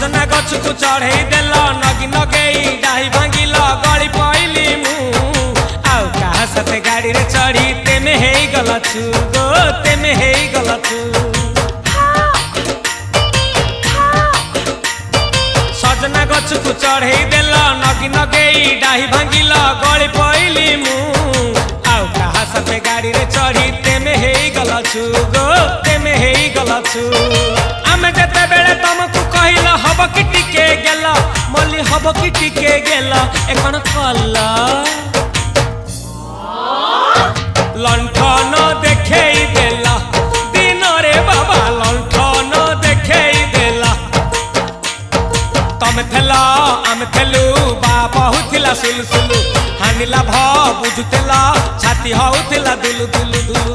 सजना गछ को चढ़े देल नगी नगेई डाही भांगिल गली पइली मु आउ कहा साथे गाड़ी रे चढ़ी तेमे हेई गलछु गो तेमे हेई गलछु सजना गछ को चढ़े देल नगी नगेई डाही भांगिल गली पइली मु आउ कहा साथे गाड़ी रे चढ़ी तेमे हेई गलछु गो तेमे हेई गलछु आमे जेते बेले तुमको कहिल हब कि टिके गेल मल्ली हब कि टिके गेल एकन कल्ला लंठन देखेई देला दिन रे बाबा लंठन देखेई देला तमे थेला आमे थेलु बाबा हुथिला सुलु सुलु हानिला भ बुझुतेला छाती हउथिला दुलु दुलु दुलु